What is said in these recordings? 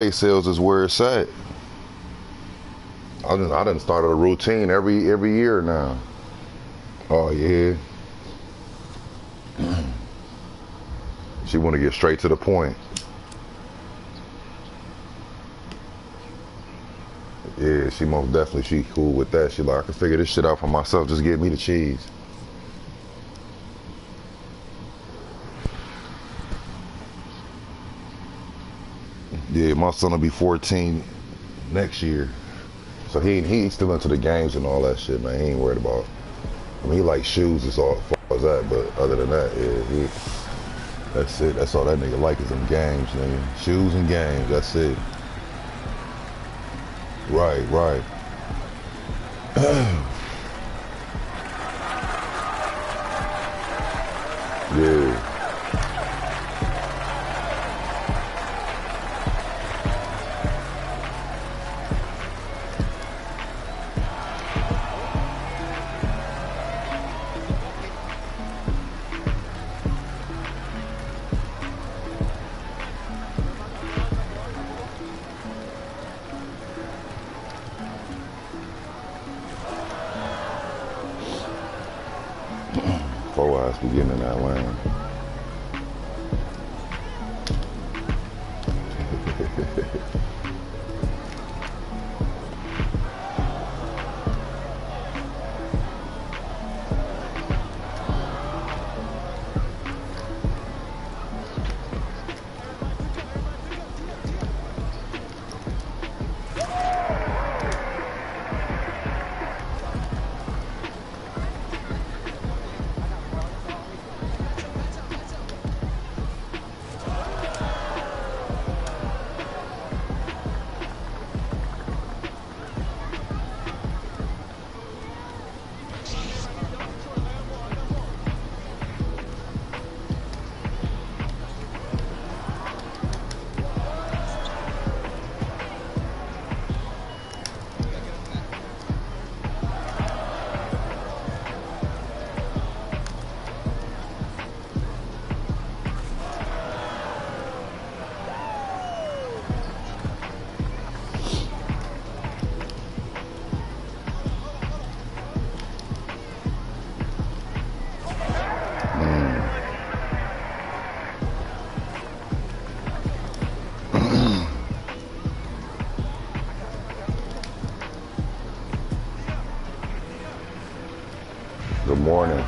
sales is where it's at. I done started a routine every year now. Oh yeah. She want to get straight to the point. Yeah, she most definitely, she cool with that. She like, I can figure this shit out for myself. Just give me the cheese. Yeah, my son will be 14 next year. So he's still into the games and all that shit, man. He ain't worried about. I mean, he likes shoes as far as that, but other than that, yeah, that's it. That's all that nigga like is them games, nigga. Shoes and games. That's it. Right, right. Yeah. Four eyes be getting in that lane. Good morning.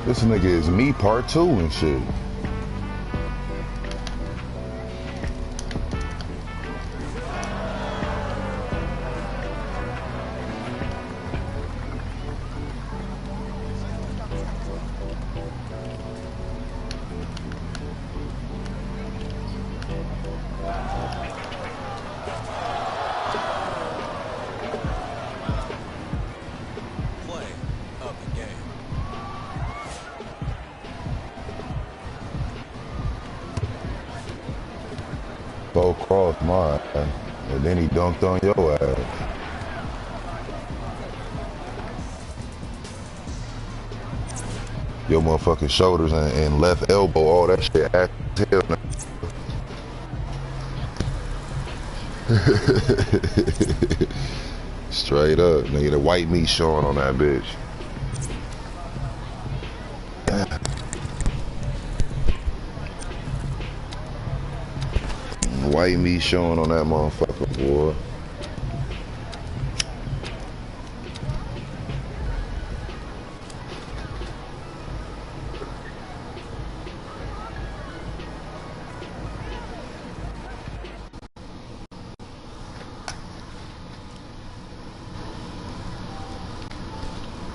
This nigga is me part 2 and shit. Go across mine, and then he dunked on your ass. Your motherfucking shoulders and left elbow, all that shit ass as hell. Straight up, nigga, the white meat showing on that bitch. White meat showing on that motherfucker, boy.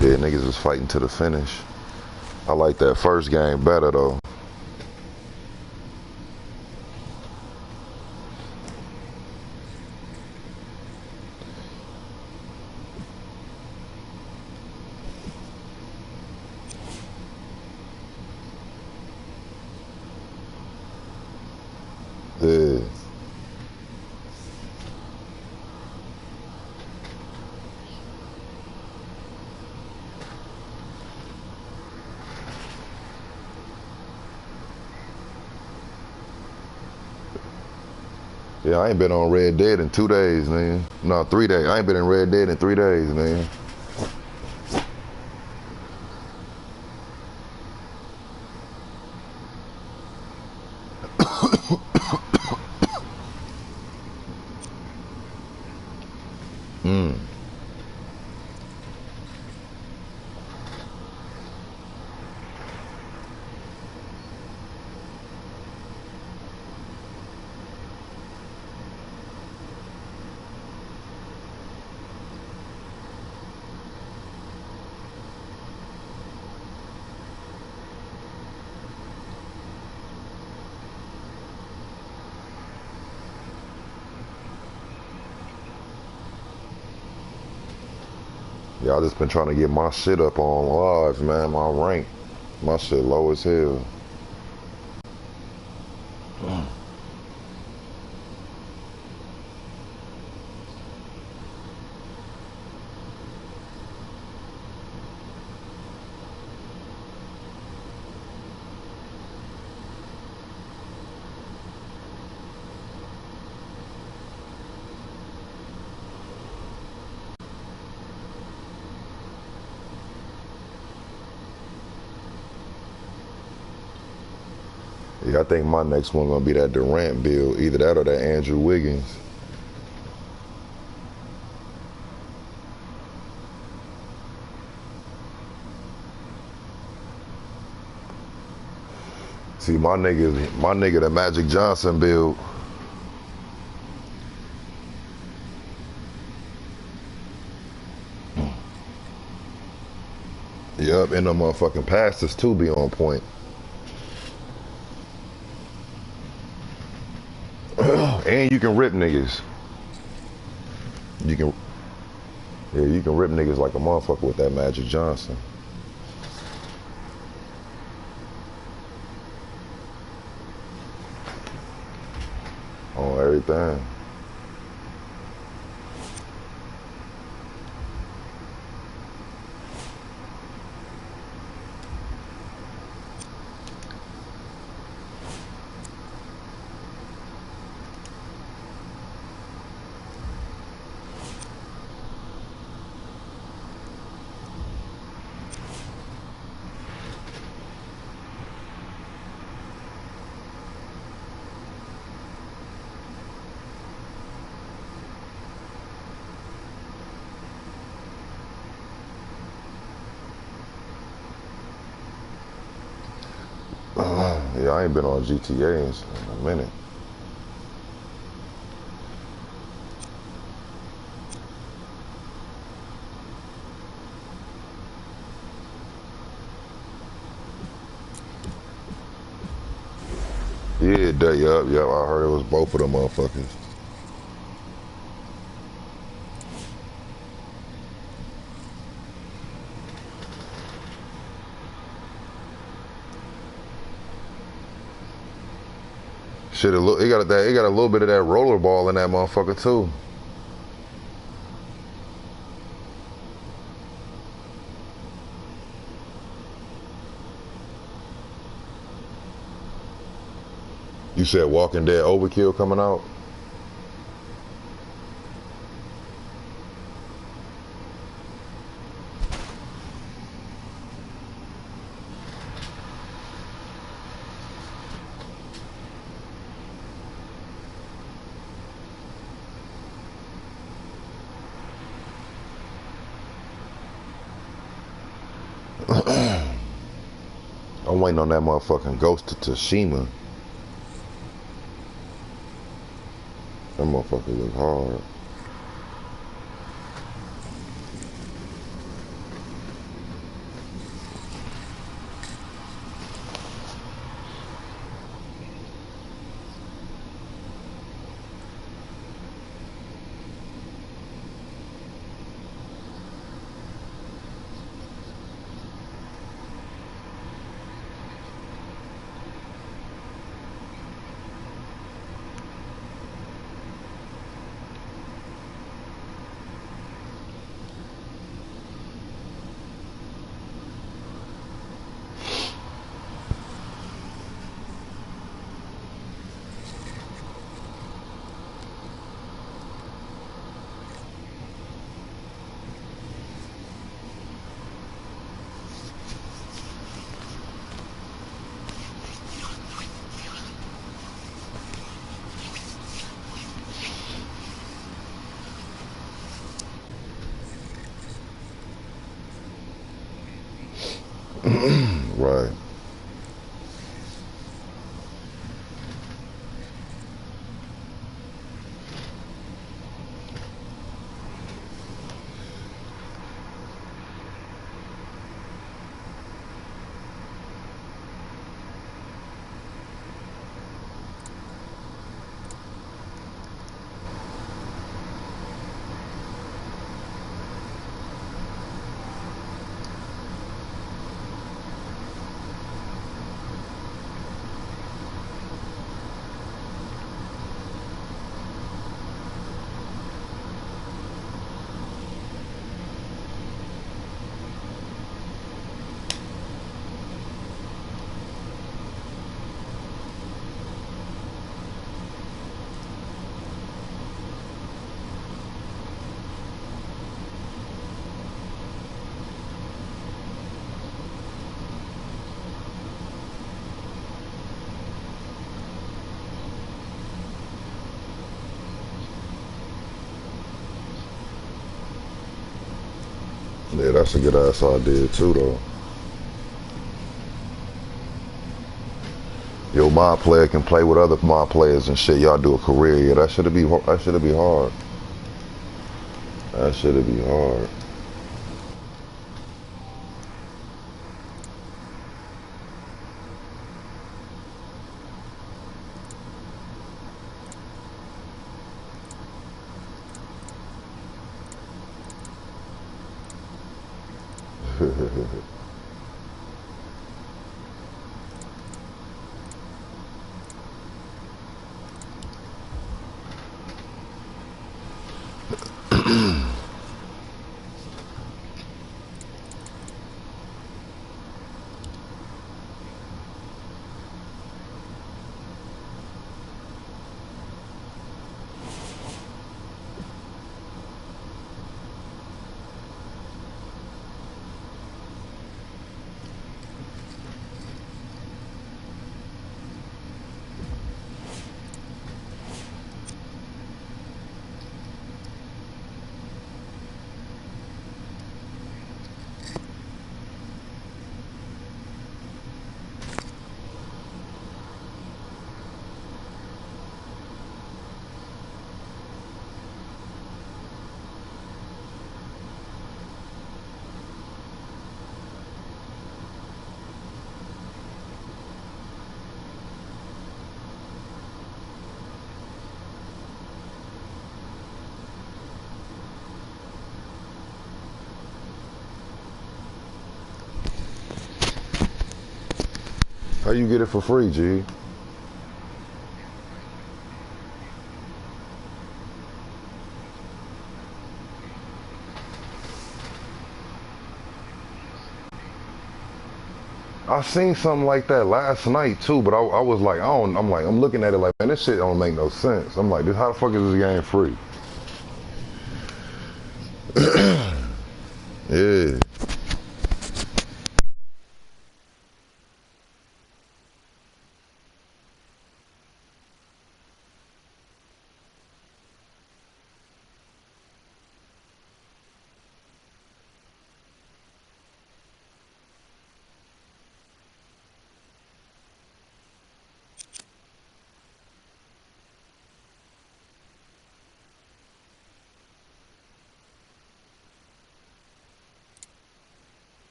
Yeah, niggas was fighting to the finish. I like that first game better though. Yeah. Yeah, I ain't been on Red Dead in 2 days, man. No, 3 days. I ain't been in Red Dead in 3 days, man. Yeah, I just been trying to get my shit up on live, man. My rank, my shit low as hell. Yeah, I think my next one gonna be that Durant build, either that or that Andrew Wiggins. See, my nigga, the Magic Johnson build. Yup, and the motherfucking passes too be on point. And you can rip niggas. You can, yeah, you can rip niggas like a motherfucker with that Magic Johnson. On everything. Yeah, I ain't been on GTA in a minute. Yeah, yup, I heard it was both of them motherfuckers. Shit, it got a little bit of that rollerball in that motherfucker too. You said Walking Dead Overkill coming out? I'm waiting on that motherfucking Ghost of Tsushima. That motherfucker look hard. Right. Yeah, that's a good ass idea too, though. Your mod player can play with other mod players and shit. Y'all do a career. Yeah, that should be hard. That should be hard. How you get it for free, G? I seen something like that last night too, but I was like, I don't. I'm like, I'm looking at it like, man, this shit don't make no sense. I'm like, this how the fuck is this game free? Yeah.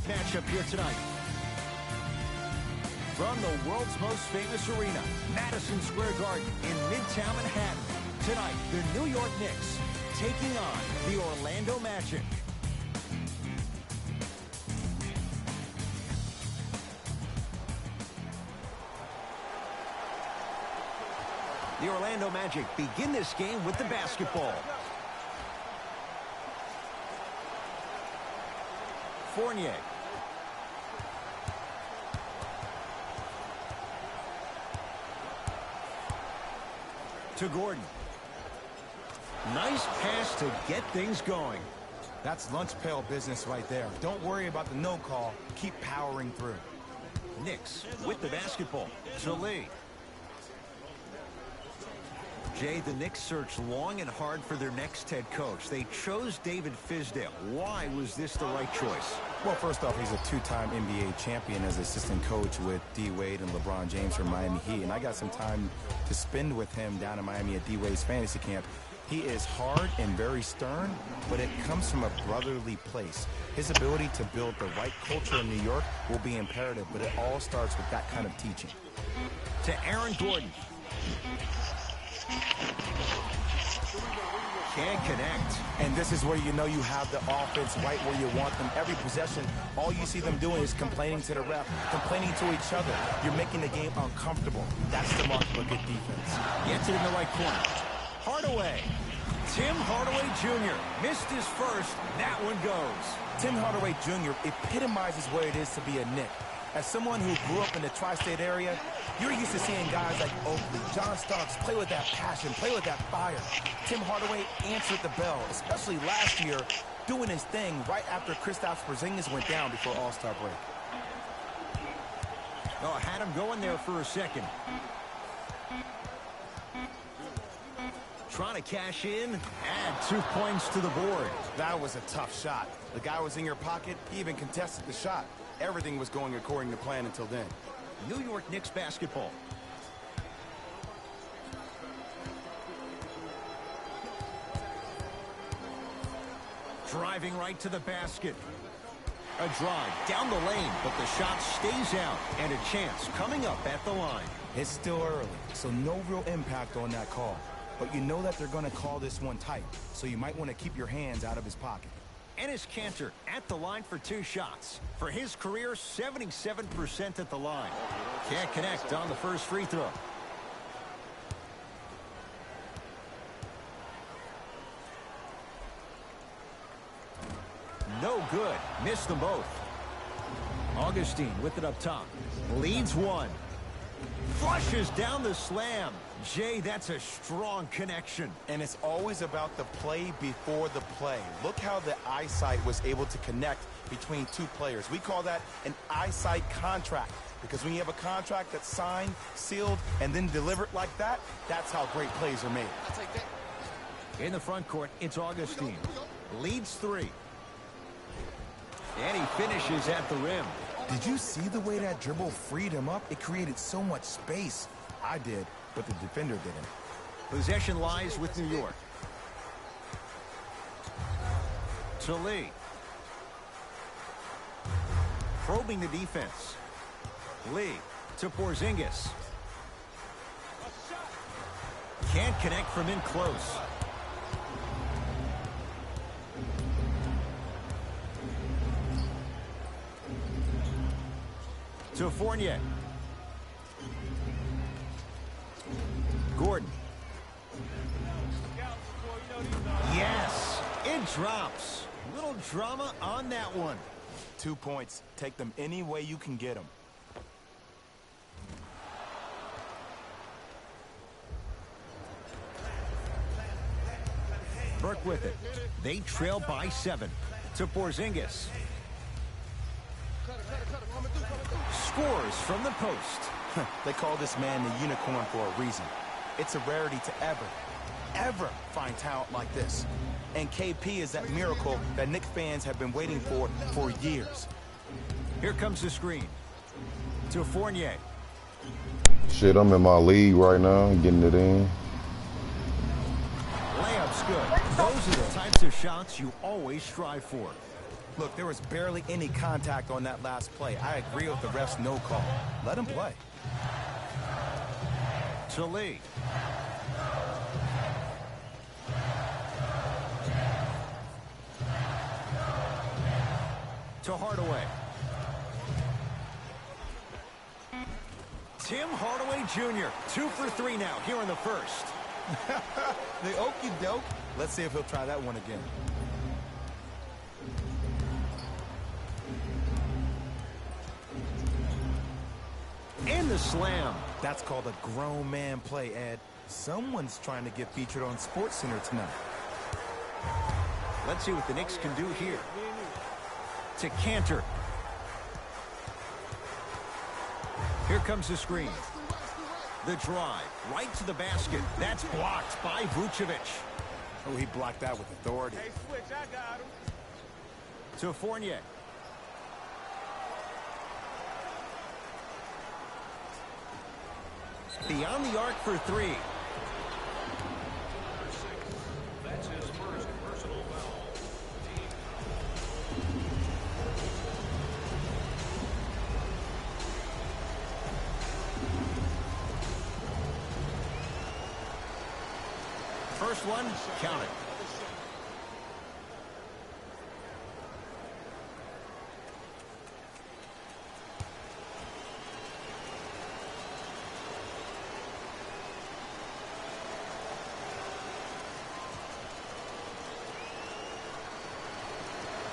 matchup here tonight. From the world's most famous arena, Madison Square Garden in Midtown Manhattan. Tonight, the New York Knicks taking on the Orlando Magic. The Orlando Magic begin this game with the basketball. Fournier. To Gordon. Nice pass to get things going. That's lunch pail business right there. Don't worry about the no call. Keep powering through. Knicks with the basketball. To Lee. Jay, the Knicks searched long and hard for their next head coach. They chose David Fizdale. Why was this the right choice? Well, first off, he's a two-time NBA champion as assistant coach with D. Wade and LeBron James from Miami Heat. And I got some time to spend with him down in Miami at D. Wade's fantasy camp. He is hard and very stern, but it comes from a brotherly place. His ability to build the right culture in New York will be imperative, but it all starts with that kind of teaching. To Aaron Gordon. Can't connect. And this is where you know you have the offense right where you want them. Every possession, all you see them doing is complaining to the ref, complaining to each other. You're making the game uncomfortable. That's the mark of a good defense. Gets it in the right corner. Hardaway. Tim Hardaway Jr. missed his first. That one goes. Tim Hardaway Jr. epitomizes what it is to be a Knick. As someone who grew up in the tri-state area, you're used to seeing guys like Oakley, John Starks play with that passion, play with that fire. Tim Hardaway answered the bell, especially last year, doing his thing right after Kristaps Porzingis went down before All-Star break. Oh, had him going there for a second. Trying to cash in, add 2 points to the board. That was a tough shot. The guy was in your pocket, he even contested the shot. Everything was going according to plan until then. New York Knicks basketball. Driving right to the basket. A drive down the lane, but the shot stays out. And a chance coming up at the line. It's still early, so no real impact on that call. But you know that they're going to call this one tight, so you might want to keep your hands out of his pocket. Enes Kanter at the line for 2 shots. For his career, 77% at the line. Can't connect on the first free throw. No good. Missed them both. Augustine with it up top. Leads one. Flushes down the slam. Jay, that's a strong connection. And it's always about the play before the play. Look how the eyesight was able to connect between 2 players. We call that an eyesight contract. Because when you have a contract that's signed, sealed, and then delivered like that, that's how great plays are made. In the front court, it's Augustine. Leads 3. And he finishes at the rim. Did you see the way that dribble freed him up? It created so much space. I did, but the defender didn't. Possession lies with New York. To Lee. Probing the defense. Lee to Porzingis. Can't connect from in close. To Fournier. Gordon. Yes, it drops. Little drama on that one. 2 points. Take them any way you can get them. Burke with it. They trail by 7. To Porzingis. Scores from the post. They call this man the unicorn for a reason. It's a rarity to ever find talent like this. And KP is that miracle that Knicks fans have been waiting for years. Here comes the screen. To Fournier. Shit, I'm in my league right now, getting it in. Layup's good. Those are the types of shots you always strive for. Look, there was barely any contact on that last play. I agree with the ref's no call. Let him play. To Lee. To Hardaway. Tim Hardaway Jr. 2 for 3 now here in the first. The okey doke. Let's see if he'll try that one again. And the slam. That's called a grown man play, Ed. Someone's trying to get featured on SportsCenter tonight. Let's see what the Knicks can do here. To Cantor. Here comes the screen. The drive, right to the basket. That's blocked by Vucevic. Oh, he blocked that with authority. Hey, switch, I got him. To Fournier. Beyond the arc for 3. That's his first personal foul. First one, count it.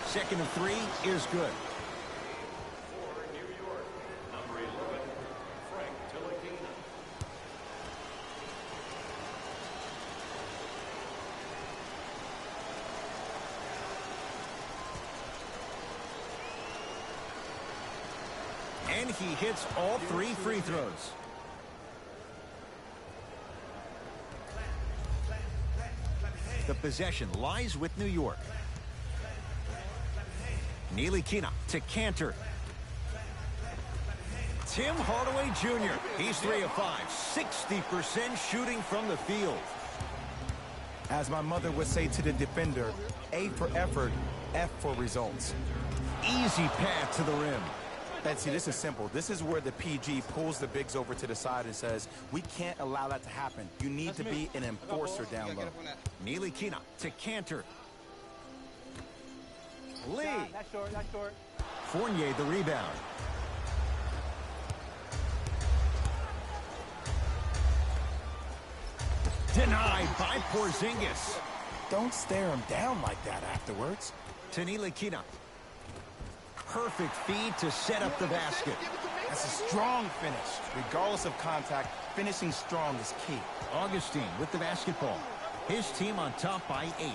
Second and 3 is good. For New York, number 11, Frank Ntilikina. And he hits all 3 free throws. The possession lies with New York. Ntilikina to Cantor. Tim Hardaway Jr. He's 3 of 5. 60% shooting from the field. As my mother would say to the defender, A for effort, F for results. Easy path to the rim. And see, this is simple. This is where the PG pulls the bigs over to the side and says, we can't allow that to happen. You need to be an enforcer down low. Ntilikina to Cantor. Lee. That's short. Fournier the rebound. Denied by Porzingis. Don't stare him down like that afterwards. To Ntilikina. Perfect feed to set up the basket. That's a strong finish. Regardless of contact, finishing strong is key. Augustine with the basketball. His team on top by 8.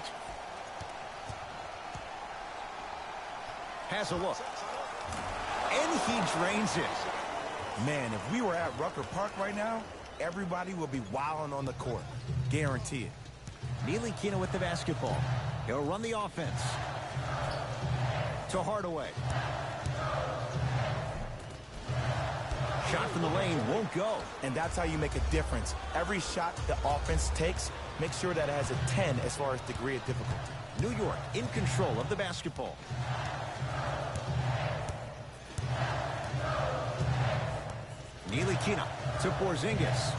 Has a look. And he drains it. Man, if we were at Rucker Park right now, everybody will be wilding on the court. Guarantee it. Ntilikina with the basketball. He'll run the offense. To Hardaway. Shot from the lane won't go. And that's how you make a difference. Every shot the offense takes, make sure that it has a 10 as far as degree of difficulty. New York in control of the basketball. Ntilikina to Porzingis.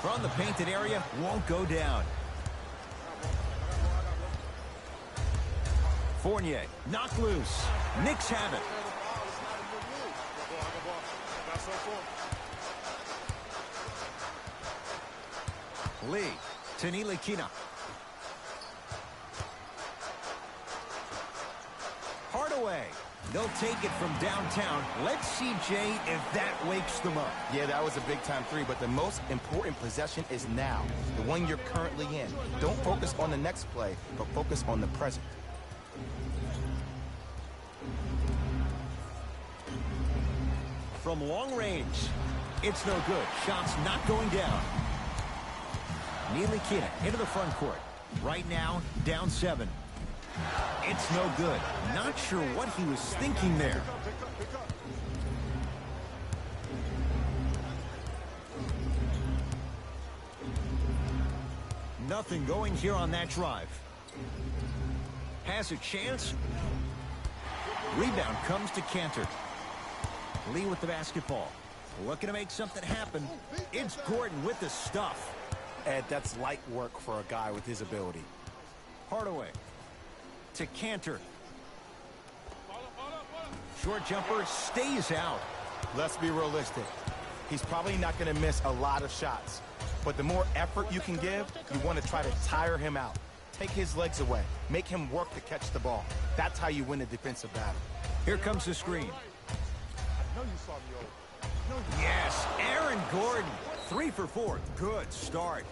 From the painted area, won't go down. Fournier, knocked loose. Knicks have it. Lee to Ntilikina. Hardaway. They'll take it from downtown. Let's see, Jay, if that wakes them up. Yeah, that was a big-time 3, but the most important possession is now, the one you're currently in. Don't focus on the next play, but focus on the present. From long range, it's no good. Shots not going down. Ntilikina into the front court. Right now, down 7. It's no good. Not sure what he was thinking there. Nothing going here on that drive. Has a chance. Rebound comes to Cantor. Lee with the basketball. Looking to make something happen. It's Gordon with the stuff. Ed, that's light work for a guy with his ability. Hardaway to Cantor. Short jumper stays out. Let's be realistic. He's probably not going to miss a lot of shots. But the more effort you can give, you want to try to tire him out. Take his legs away. Make him work to catch the ball. That's how you win a defensive battle. Here comes the screen. Yes, Aaron Gordon. 3 for 4. Good start.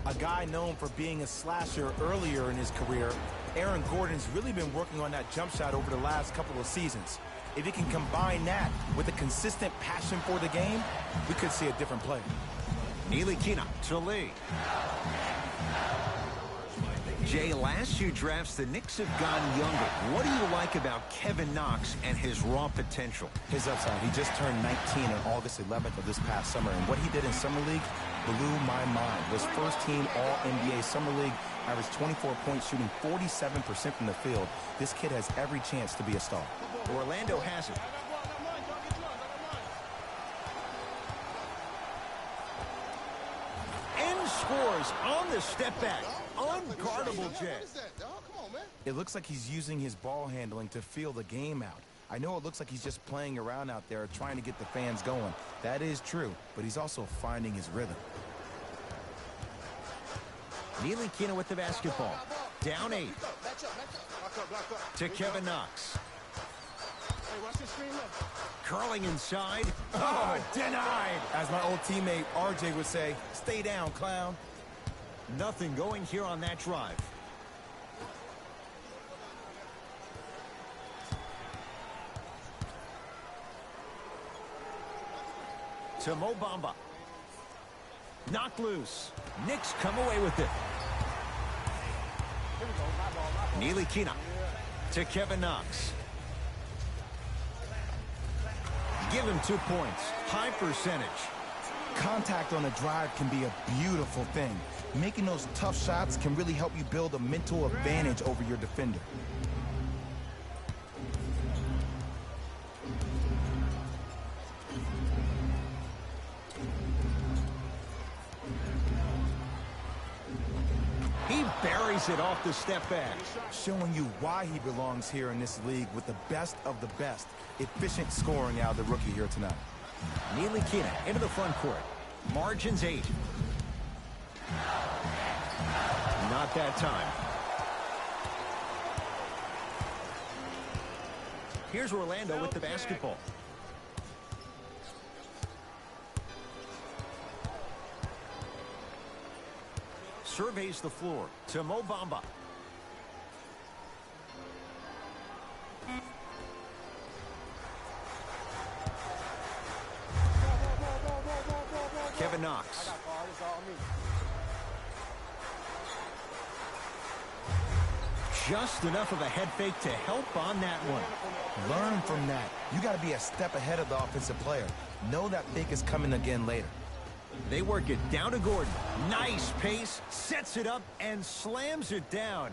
A guy known for being a slasher earlier in his career, Aaron Gordon's really been working on that jump shot over the last couple of seasons. If he can combine that with a consistent passion for the game, we could see a different play. Ntilikina to Lee. Jay, last few drafts, the Knicks have gone younger. What do you like about Kevin Knox and his raw potential? His upside, he just turned 19 on August 11th of this past summer, and what he did in Summer League blew my mind. Was first-team All-NBA Summer League, averaged 24 points, shooting 47% from the field. This kid has every chance to be a star. Orlando has it. And scores on the step back. Unguardable, Jay. It looks like he's using his ball handling to feel the game out. I know it looks like he's just playing around out there trying to get the fans going. That is true, but he's also finding his rhythm. Ntilikina with the basketball. Down 8. To Kevin Knox. Curling inside. Oh, denied. As my old teammate RJ would say, stay down, clown. Nothing going here on that drive. To Mo Bamba. Knocked loose. Knicks come away with it. Ntilikina to Kevin Knox. Give him 2 points. High percentage. Contact on a drive can be a beautiful thing. Making those tough shots can really help you build a mental advantage over your defender. He buries it off the step back. Showing you why he belongs here in this league with the best of the best. Efficient scoring out of the rookie here tonight. Ntilikina into the front court. Margins 8. Not that time. Here's Orlando with the basketball. Surveys the floor to Mo Bamba. Kevin Knox. Just enough of a head fake to help on that one. Learn from that. You got to be a step ahead of the offensive player. Know that fake is coming again later. They work it down to Gordon. Nice pace, sets it up, and slams it down.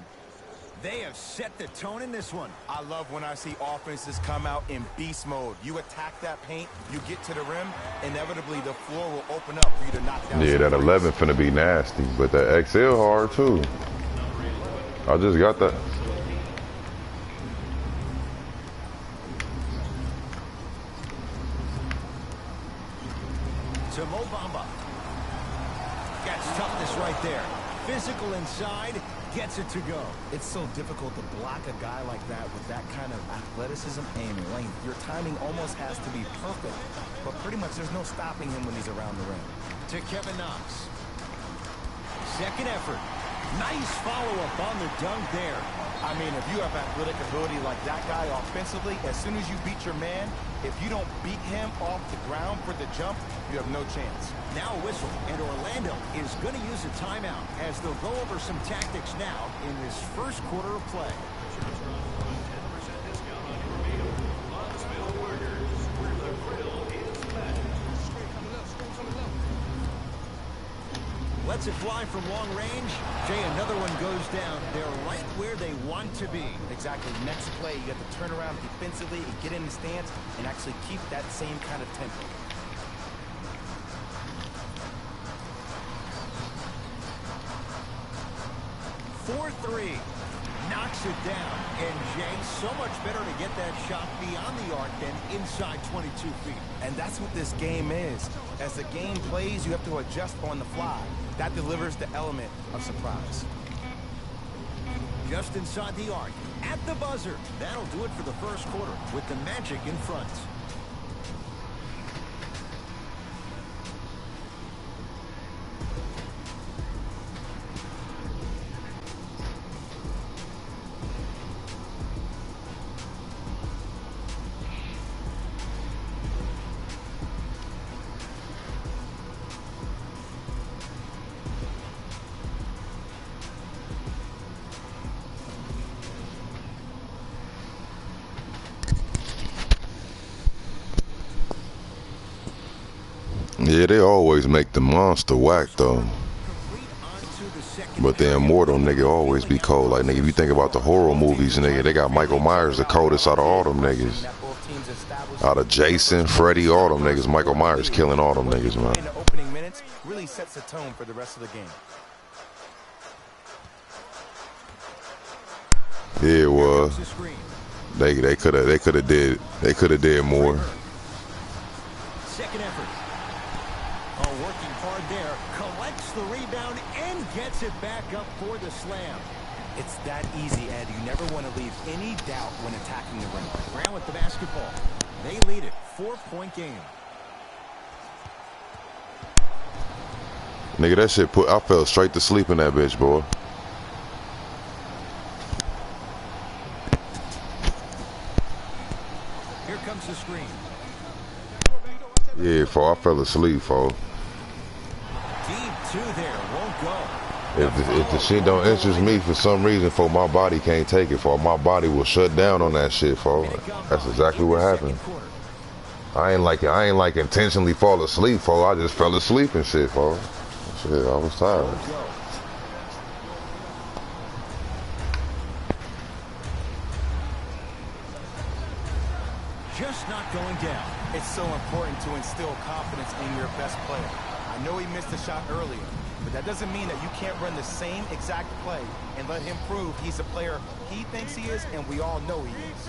They have set the tone in this one. I love when I see offenses come out in beast mode. You attack that paint, you get to the rim, inevitably the floor will open up for you to knock down. Yeah, that 11 finna be nasty, but that XL hard too. I just got that. To Mo Bamba. Gets toughness right there. Physical inside, gets it to go. It's so difficult to block a guy like that with that kind of athleticism and length. Your timing almost has to be perfect, but pretty much there's no stopping him when he's around the rim. To Kevin Knox. Second effort. Nice follow-up on the dunk there. I mean, if you have athletic ability like that guy offensively, as soon as you beat your man, if you don't beat him off the ground for the jump, you have no chance. Now a whistle, and Orlando is going to use a timeout as they'll go over some tactics now in this first quarter of play. Lets it fly from long range. Jay, another one goes down. They're right where they want to be. Exactly. Next play, you have to turn around defensively and get in the stance and actually keep that same kind of tempo. Three. Knocks it down. And Jay, so much better to get that shot beyond the arc than inside 22 feet. And that's what this game is. As the game plays, you have to adjust on the fly. That delivers the element of surprise. Just inside the arc. At the buzzer. That'll do it for the first quarter with the Magic in front. Yeah, they always make the monster whack though. But the immortal nigga always be cold. Like nigga, if you think about the horror movies, nigga, they got Michael Myers the coldest out of all them niggas. Out of Jason, Freddy, all them niggas, Michael Myers killing all them niggas, man. In the opening minutes, really sets the tone for the rest of the game. Yeah, it was. They could have did more. Second effort. Oh, working hard there. Collects the rebound and gets it back up for the slam. It's that easy, Ed. You never want to leave any doubt when attacking the rim. Brown with the basketball. They lead it. 4-point game. Nigga, that shit I fell straight to sleep in that bitch, boy. Here comes the screen. Yeah, I fell asleep, Deep two there. Won't go. If the shit don't interest me for some reason, my body can't take it, my body will shut down on that shit, That's exactly what happened. I ain't like intentionally fall asleep, I just fell asleep and shit, Shit, I was tired. Just not going down. It's so important to instill confidence in your best player. I know he missed a shot earlier, but that doesn't mean that you can't run the same exact play and let him prove he's a player he thinks he is, and we all know he is.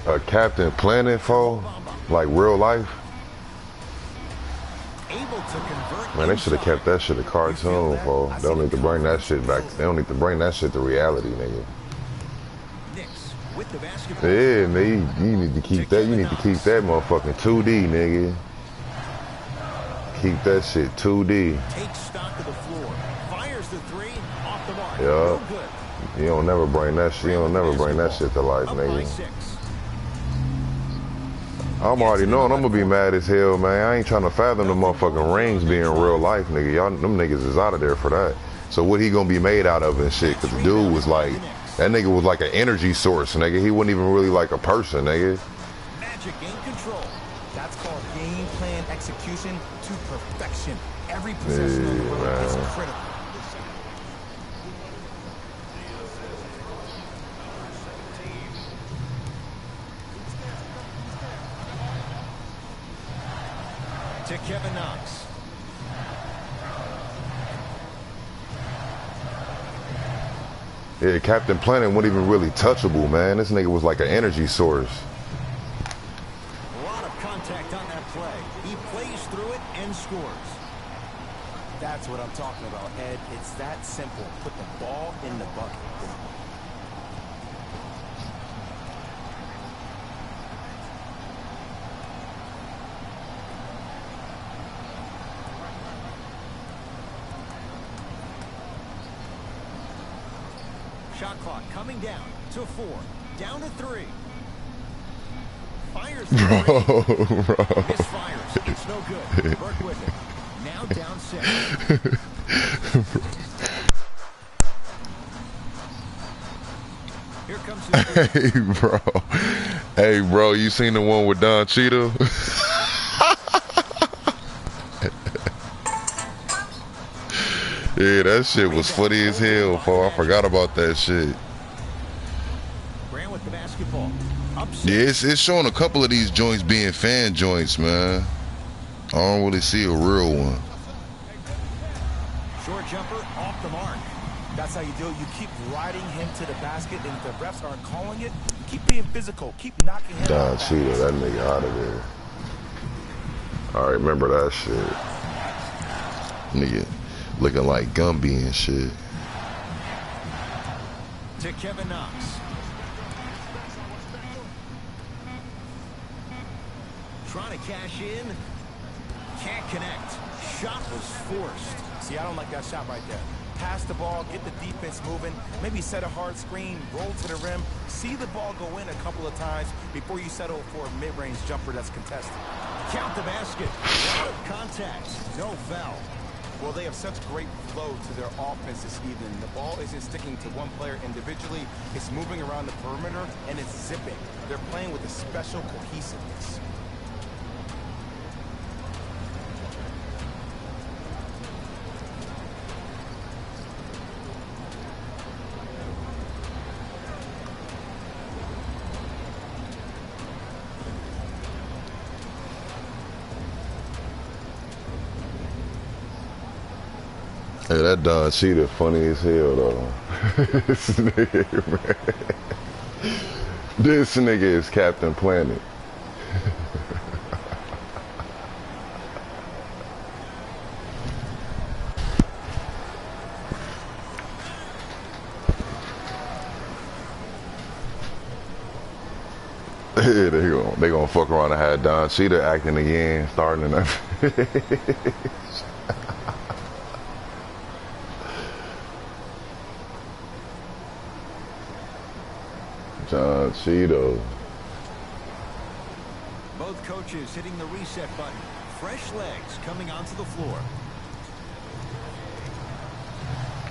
A Captain Planet, like real life. Man, they should have kept that shit a cartoon, They don't need to bring that shit back. They don't need to bring that shit to reality, nigga. Yeah, nigga, you need to keep that. You need to keep that motherfucking 2D, nigga. Keep that shit 2D. Takes stock of the floor. Fires the three off the mark. Yeah. You don't never bring that shit. You don't never bring that shit to life, nigga. I'm already knowing I'm gonna be mad as hell, man. I ain't trying to fathom the motherfucking rings being real life, nigga. Y'all, them niggas is out of there for that. So what he gonna be made out of and shit? Cause the dude was like, that nigga was like an energy source, nigga. He wasn't even really like a person, nigga. Magic in control. That's called game plan execution to perfection. Every possession on the road is critical. To Kevin Knox. Yeah, Captain Planet wasn't even really touchable, man. This nigga was like an energy source. A lot of contact on that play. He plays through it and scores. That's what I'm talking about, Ed. It's that simple. Put the ball in the bucket. Shot clock coming down to 4. Down to 3. Fires the three. Bro. Misfires. It's no good. Work with it. Now down 6. Hey, bro. Hey, bro, you seen the one with Don Cheeto? Yeah, that shit was funny as hell, fool. I forgot about that shit. Grant with the basketball. Up Yeah, six. it's showing a couple of these joints being fan joints, man. I don't really see a real one. Short jumper off the mark. That's how you do it. You keep riding him to the basket, and if the refs aren't calling it, keep being physical. Keep knocking him Don out. Cheeto, that nigga out of there. I remember that shit. Nigga looking like Gumby and shit. To Kevin Knox. Trying to cash in. Can't connect. Shot was forced. See, I don't like that shot right there. Pass the ball, get the defense moving, maybe set a hard screen, roll to the rim, see the ball go in a couple of times before you settle for a mid-range jumper that's contested. Count the basket. Contact. No foul. Well, they have such great flow to their offense this evening. The ball isn't sticking to one player individually. It's moving around the perimeter, and it's zipping. They're playing with a special cohesiveness. Hey, that Don Cheeto funny as hell, though. This nigga, man. This nigga is Captain Planet. Yeah, they gonna fuck around and have Don Cheeto acting again, starting in that. Don Cheeto. Both coaches hitting the reset button. Fresh legs coming onto the floor.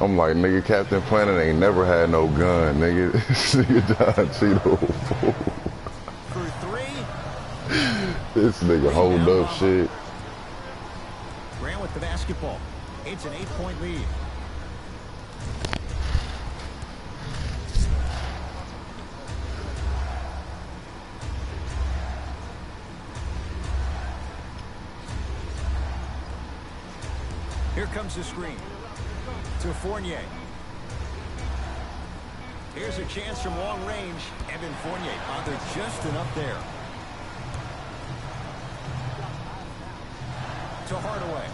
I'm like, nigga, Captain Planet ain't never had no gun, nigga. This nigga Don Cheeto. For three. This nigga hold up shit. Grant with the basketball. It's an 8-point lead. Here comes the screen. To Fournier. Here's a chance from long range. Evan Fournier. They're just enough there. To Hardaway.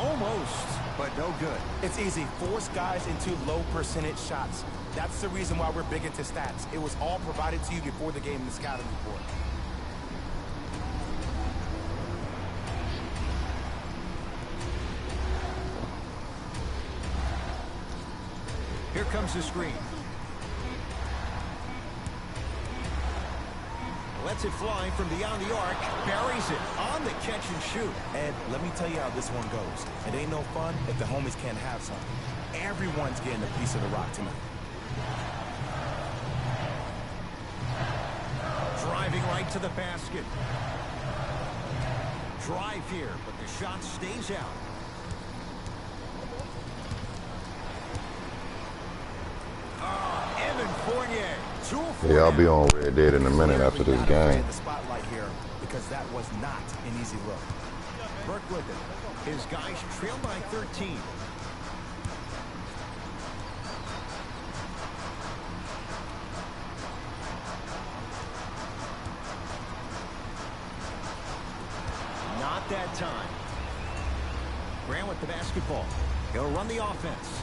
Almost, but no good. It's easy. Force guys into low percentage shots. That's the reason why we're big into stats. It was all provided to you before the game in the scouting report. Here comes the screen. Lets it fly from beyond the arc. Buries it on the catch and shoot. And let me tell you how this one goes. It ain't no fun if the homies can't have something. Everyone's getting a piece of the rock tonight. Driving right to the basket. Drive here, but the shot stays out. Evan Fournier. Yeah, I'll be on Red Dead in a minute after this game. The spotlight here because that was not an easy look. Burke with it. His guys trail by 13. Not that time. Grant with the basketball. He'll run the offense.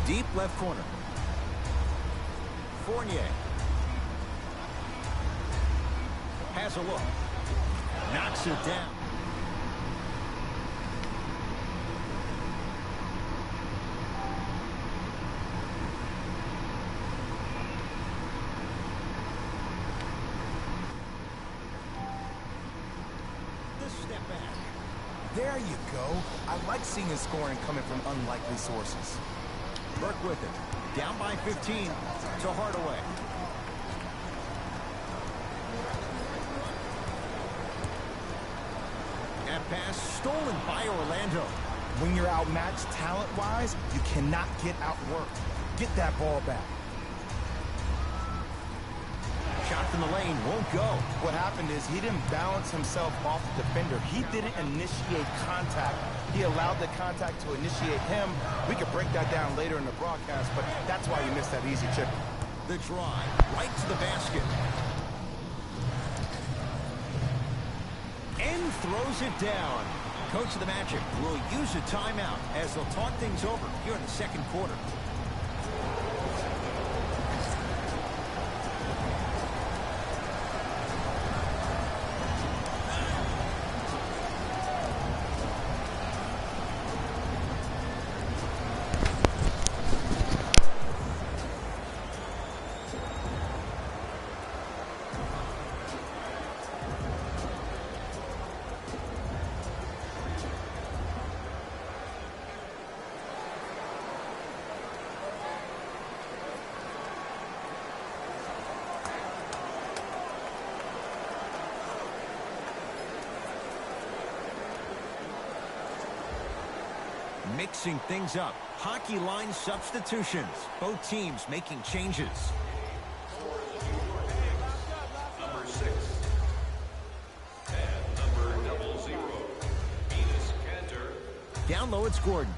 Deep left corner. Fournier. Has a look. Knocks it down. There you go. I like seeing his scoring coming from unlikely sources. Burke with it. Down by 15 to Hardaway. That pass stolen by Orlando. When you're outmatched talent-wise, you cannot get outworked. Get that ball back. Shot from the lane won't go. What happened is he didn't balance himself off the defender. He didn't initiate contact. He allowed the contact to initiate him. We could break that down later in the broadcast, but that's why he missed that easy chip. The drive right to the basket. And throws it down. Coach of the Magic will use a timeout as they'll talk things over here in the second quarter. Mixing things up. Hockey line substitutions. Both teams making changes. Number 6. And number 00. Venus Cantor. Down low, it's Gordon.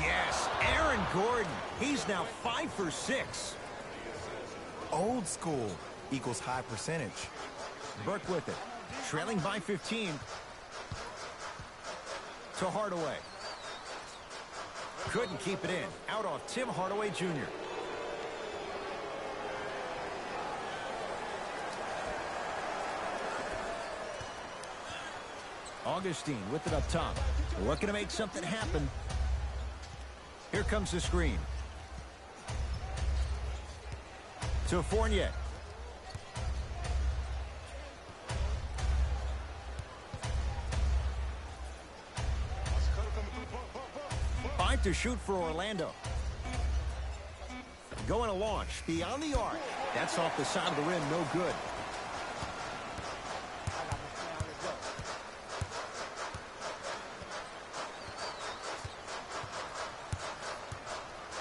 Yes, Aaron Gordon. He's now 5 for 6. Old school equals high percentage. Burke with it. Trailing by 15. To Hardaway. Couldn't keep it in. Out off Tim Hardaway Jr. Augustine with it up top. Looking to make something happen. Here comes the screen. To Fournier. To shoot for Orlando. Going to launch beyond the arc. That's off the side of the rim, no good.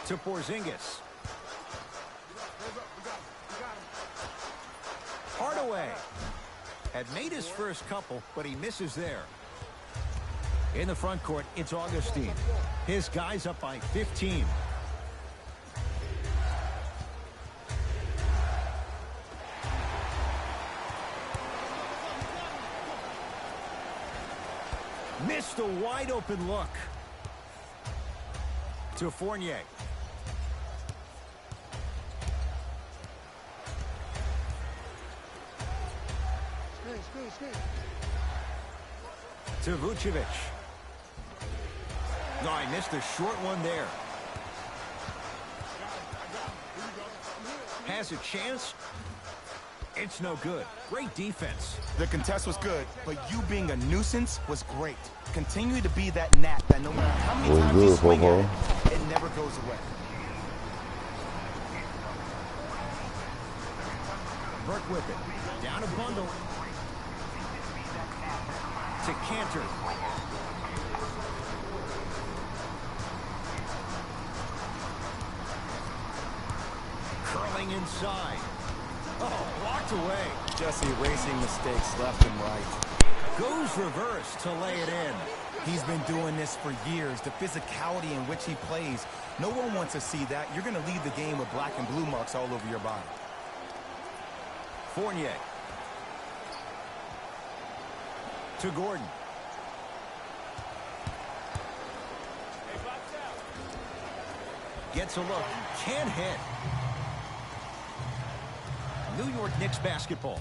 To Porzingis. Hardaway had made his first couple, but he misses there. In the front court, it's Augustine. His guy's up by 15. Missed a wide open look. To Fournier. To Vucevic. No, I missed a short one there. Has a chance. It's no good. Great defense. The contest was good, but you being a nuisance was great. Continue to be that gnat that no matter how many times you swing at it, it never goes away. Burke with it. Down a bundle. To Cantor. Curling inside. Oh, blocked away. Just erasing mistakes left and right. Goes reverse to lay it in. He's been doing this for years. The physicality in which he plays. No one wants to see that. You're going to leave the game with black and blue marks all over your body. Fournier. To Gordon. Gets a look. Can't hit. New York Knicks basketball.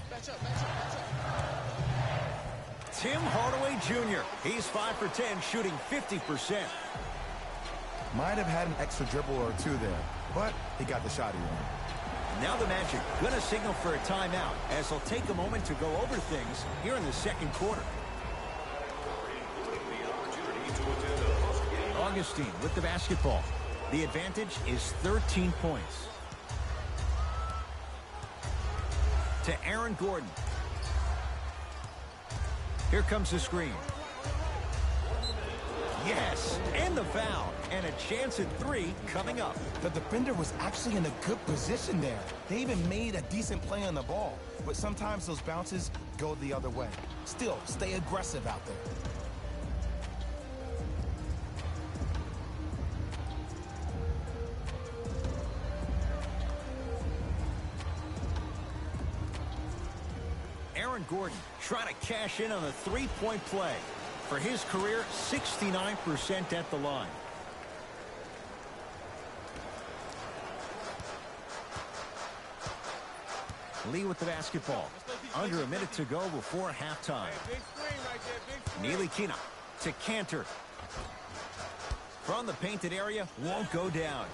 Tim Hardaway Jr. He's 5 for 10, shooting 50%. Might have had an extra dribble or two there, but he got the shot he wanted. Now the Magic going to signal for a timeout as they'll take a moment to go over things here in the second quarter. Augustine with the basketball. The advantage is 13 points. To Aaron Gordon. Here comes the screen. Yes, and the foul. And a chance at 3 coming up. The defender was actually in a good position there. They even made a decent play on the ball. But sometimes those bounces go the other way. Still, stay aggressive out there. Aaron Gordon trying to cash in on a three-point play. For his career, 69% at the line. Lee with the basketball. Under a minute to go before halftime. Neely Kina to Cantor. From the painted area, won't go down.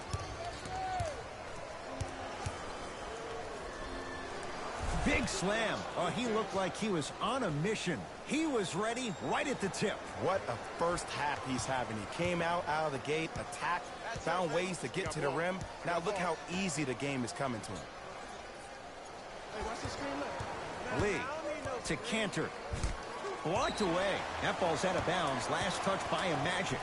Big slam. Oh, he looked like he was on a mission. He was ready right at the tip. What a first half he's having. He came out of the gate, attacked, found ways to get to the rim. Now look how easy the game is coming to him. Lee to Cantor. Blocked away. That ball's out of bounds. Last touch by a Magic.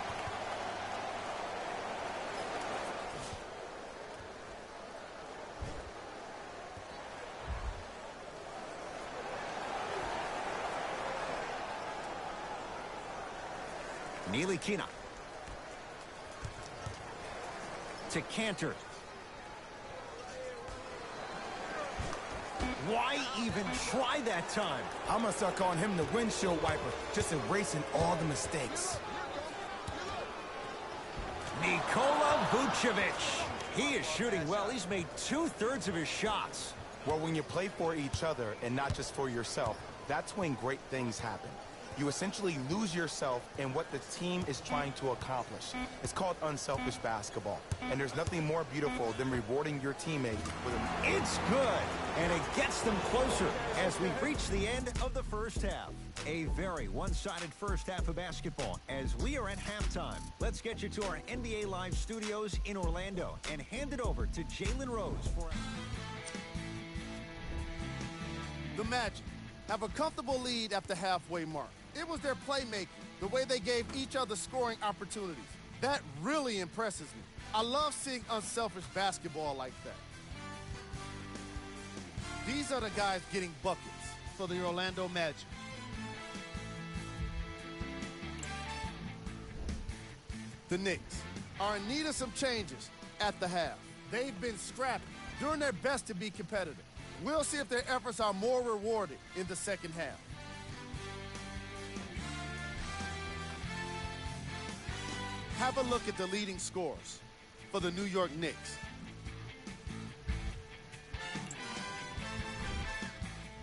Neely Kina to Cantor. Why even try that time? I'm going to start calling him the windshield wiper, just erasing all the mistakes. Nikola Vucevic. He is shooting well. He's made 2/3 of his shots. Well, when you play for each other and not just for yourself, that's when great things happen. You essentially lose yourself in what the team is trying to accomplish. It's called unselfish basketball. And there's nothing more beautiful than rewarding your teammate with an... It's good, and it gets them closer as we reach the end of the first half. A very one-sided first half of basketball as we are at halftime. Let's get you to our NBA Live studios in Orlando and hand it over to Jalen Rose for... The Magic have a comfortable lead at the halfway mark. It was their playmaking, the way they gave each other scoring opportunities. That really impresses me. I love seeing unselfish basketball like that. These are the guys getting buckets for the Orlando Magic. The Knicks are in need of some changes at the half. They've been scrappy, doing their best to be competitive. We'll see if their efforts are more rewarded in the second half. Have a look at the leading scorers for the New York Knicks.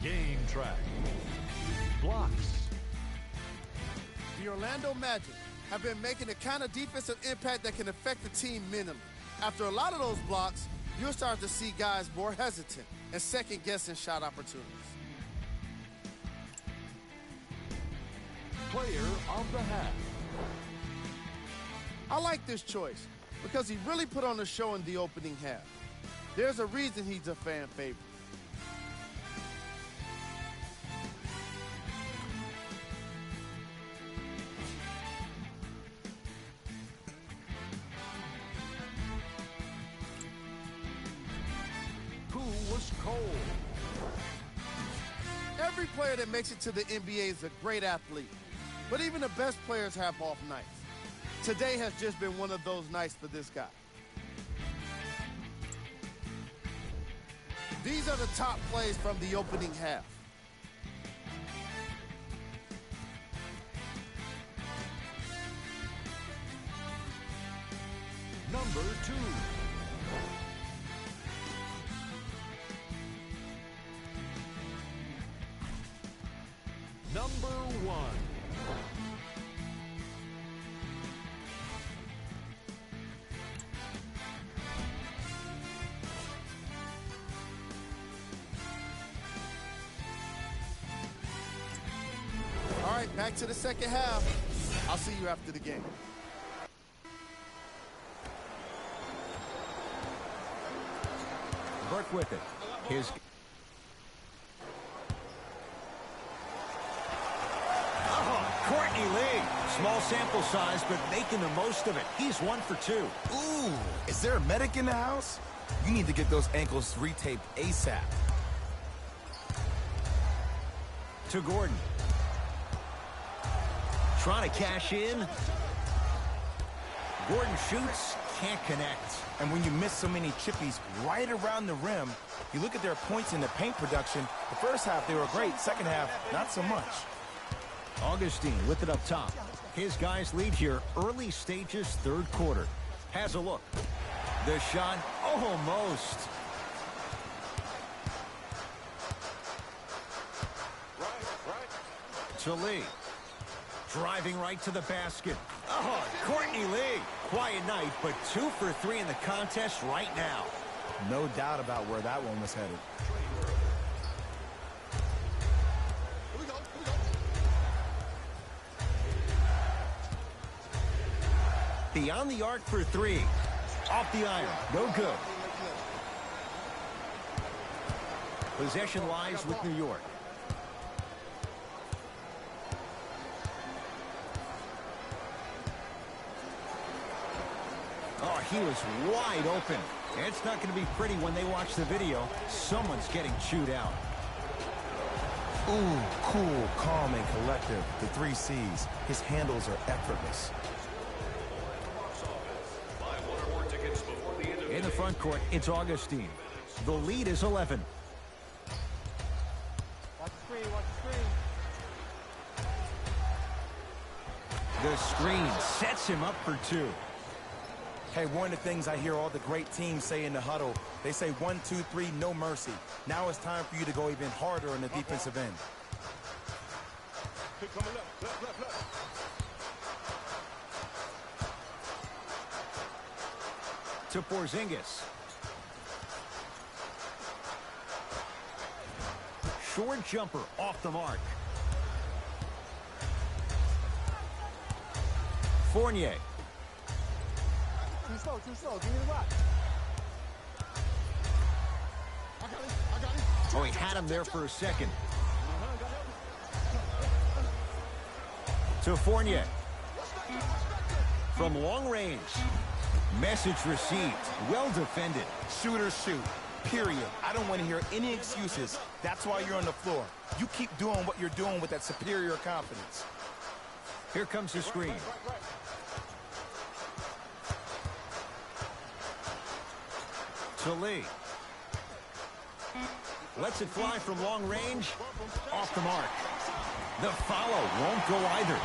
Game track. Blocks. The Orlando Magic have been making the kind of defensive impact that can affect the team mentally. After a lot of those blocks, you'll start to see guys more hesitant and second-guessing shot opportunities. Player of the half. I like this choice because he really put on a show in the opening half. There's a reason he's a fan favorite. Who was cold? Every player that makes it to the NBA is a great athlete, but even the best players have off nights. Today has just been one of those nights for this guy. These are the top plays from the opening half. Number 2. Number 1. All right, back to the second half. I'll see you after the game. Burke with it. His... Courtney Lee. Small sample size, but making the most of it. He's 1 for 2. Ooh, is there a medic in the house? You need to get those ankles retaped ASAP. To Gordon. Trying to cash in. Gordon shoots, can't connect. And when you miss so many chippies right around the rim, you look at their points in the paint production. The first half, they were great. Second half, not so much. Augustine with it up top. His guys lead here early stages, third quarter. Has a look. The shot, almost. To Lee. Driving right to the basket. Oh, Courtney Lee. Quiet night, but 2 for 3 in the contest right now. No doubt about where that one was headed. Beyond the arc for 3. Off the iron. No good. Possession lies with New York. Oh, he was wide open. It's not going to be pretty when they watch the video. Someone's getting chewed out. Ooh, cool, calm, and collective. The 3 C's. His handles are effortless. In the front court, it's Augustine. The lead is 11. Watch the screen, watch the screen. The screen sets him up for 2. Hey, one of the things I hear all the great teams say in the huddle, they say 1, 2, 3, no mercy. Now it's time for you to go even harder on the defensive end. To Porzingis. Short jumper off the mark. Fournier. Too slow. Give me the rock. I got it. Oh, he had him there for a second. To Fournier. From long range. Message received. Well defended. Shooters shoot, period. I don't want to hear any excuses. That's why you're on the floor. You keep doing what you're doing with that superior confidence. Here comes the screen. To Lee. Lets it fly from long range. Off the mark. The follow won't go either.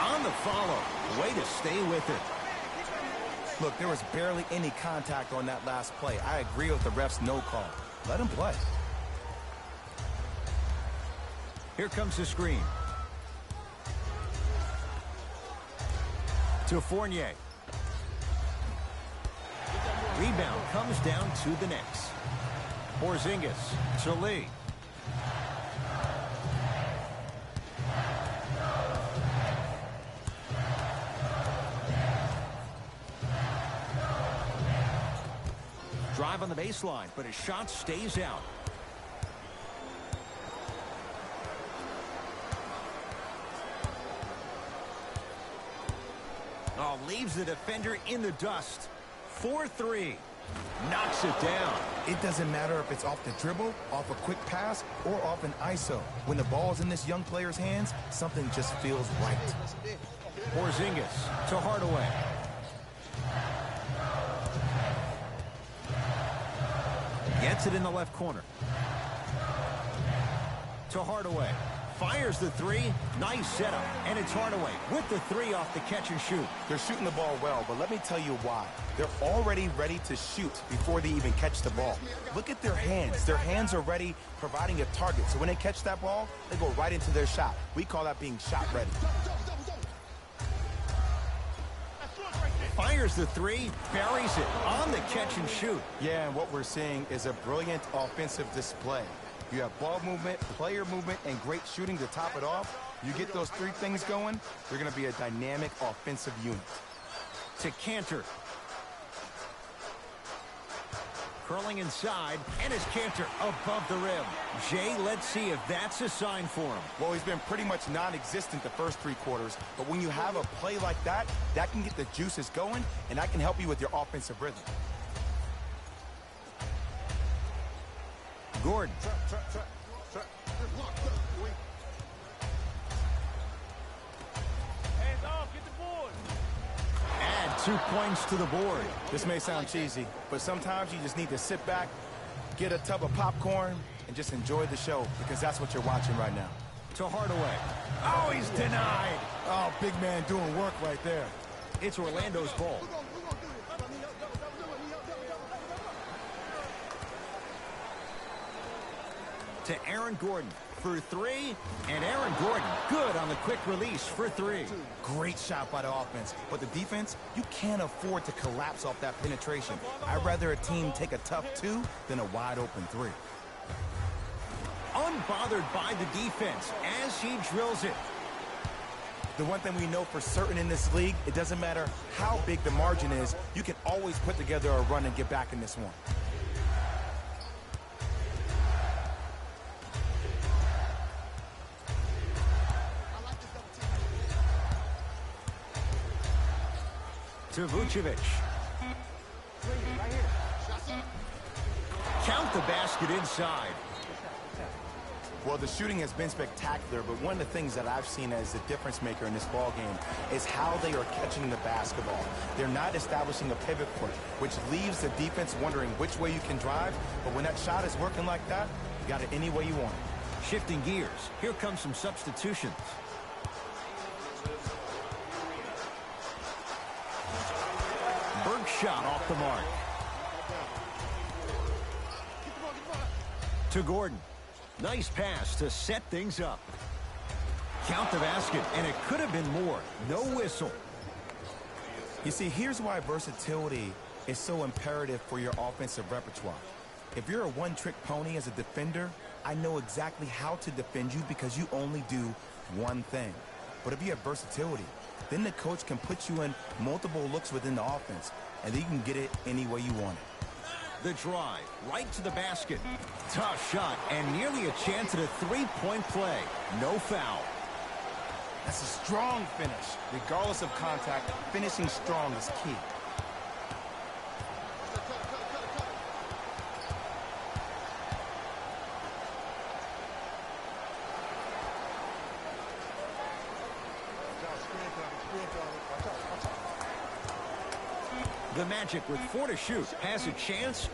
On the follow. Way to stay with it. Look, there was barely any contact on that last play. I agree with the ref's no call. Let him play. Here comes the screen. To Fournier. Rebound comes down to the Knicks. Porzingis to Lee. Drive on the baseline, but his shot stays out. Oh, leaves the defender in the dust. 4-3. Knocks it down. It doesn't matter if it's off the dribble, off a quick pass, or off an ISO. When the ball's in this young player's hands, something just feels right. Porzingis to Hardaway. Gets it in the left corner. To Hardaway. Fires the 3. Nice setup. And it's Hardaway with the 3 off the catch and shoot. They're shooting the ball well, but let me tell you why. They're already ready to shoot before they even catch the ball. Look at their hands. Their hands are ready, providing a target. So when they catch that ball, they go right into their shot. We call that being shot ready. Fires the 3. Buries it on the catch and shoot. Yeah, and what we're seeing is a brilliant offensive display. You have ball movement, player movement, and great shooting to top it off. You get those 3 things going, you're going to be a dynamic offensive unit. To Cantor. Curling inside, and his canter above the rim. Jay, let's see if that's a sign for him. Well, he's been pretty much non-existent the first 3 quarters, but when you have a play like that, that can get the juices going, and that can help you with your offensive rhythm. Gordon. Hands off, get the board. Add 2 points to the board. This may sound cheesy, but sometimes you just need to sit back, get a tub of popcorn, and just enjoy the show, because that's what you're watching right now. To Hardaway. Oh, he's denied. Oh, big man doing work right there. It's Orlando's ball. To Aaron Gordon for 3, and Aaron Gordon good on the quick release for 3. Great shot by the offense, but the defense, you can't afford to collapse off that penetration. I'd rather a team take a tough 2 than a wide open 3. Unbothered by the defense as he drills it. The one thing we know for certain in this league, it doesn't matter how big the margin is, you can always put together a run and get back in this one. To Vucevic. Count the basket inside. Well, the shooting has been spectacular, but one of the things that I've seen as the difference maker in this ball game is how they are catching the basketball. They're not establishing a pivot foot, which leaves the defense wondering which way you can drive, but when that shot is working like that, you got it any way you want it. Shifting gears. Here comes some substitutions. Berg shot off the mark. To Gordon. Nice pass to set things up. Count the basket, and it could have been more. No whistle. You see, here's why versatility is so imperative for your offensive repertoire. If you're a one-trick pony as a defender, I know exactly how to defend you because you only do one thing. But if you have versatility, then the coach can put you in multiple looks within the offense, and then you can get it any way you want it. The drive, right to the basket. Tough shot, and nearly a chance at a three-point play. No foul. That's a strong finish. Regardless of contact, finishing strong is key. The Magic with 4 to shoot. Has a chance.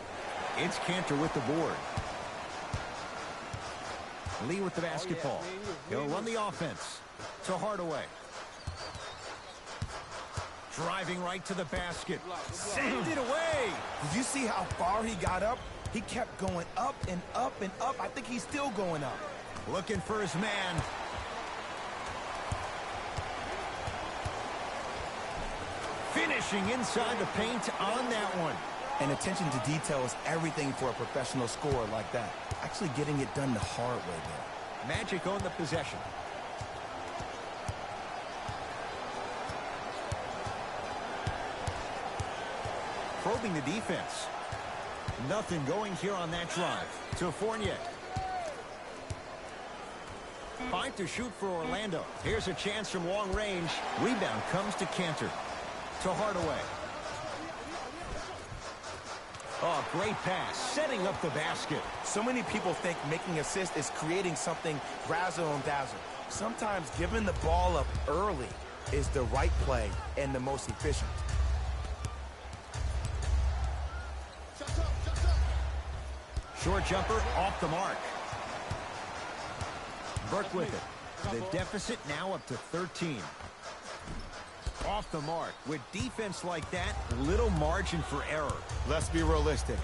It's Cantor with the board. Lee with the basketball. He'll run the offense. To Hardaway. Driving right to the basket. Sent it away. Did you see how far he got up? He kept going up and up and up. I think he's still going up. Looking for his man. Finishing inside the paint on that one. And attention to detail is everything for a professional scorer like that. Actually getting it done the hard way there. Magic on the possession. Probing the defense. Nothing going here on that drive. To Fournier. 5 to shoot for Orlando. Here's a chance from long range. Rebound comes to Cantor. To Hardaway. Oh, great pass. Setting up the basket. So many people think making assists is creating something razzle and dazzle. Sometimes giving the ball up early is the right play and the most efficient. Short jumper off the mark. Burke with it. The deficit now up to 13. Off the mark. With defense like that, little margin for error. Let's be realistic.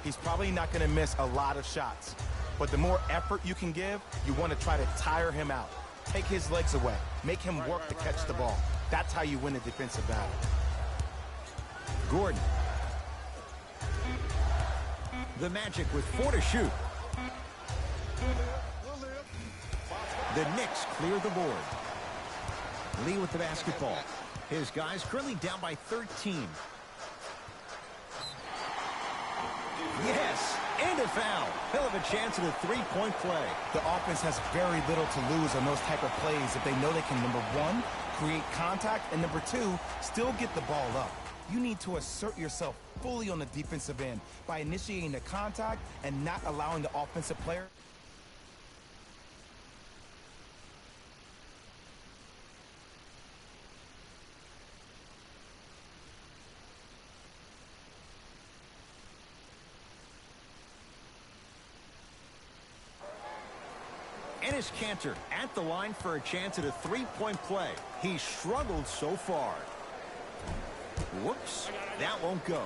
He's probably not going to miss a lot of shots. But the more effort you can give, you want to try to tire him out. Take his legs away. Make him work to catch the ball. That's how you win a defensive battle. Gordon. The Magic with 4 to shoot. The Knicks clear the board. Lee with the basketball. His guys currently down by 13. the foul. He'll have a chance at a three-point play. The offense has very little to lose on those type of plays if they know they can, number one, create contact, and number two, still get the ball up. You need to assert yourself fully on the defensive end by initiating the contact and not allowing the offensive player. Enes Kanter at the line for a chance at a three-point play. He struggled so far. Whoops, that won't go.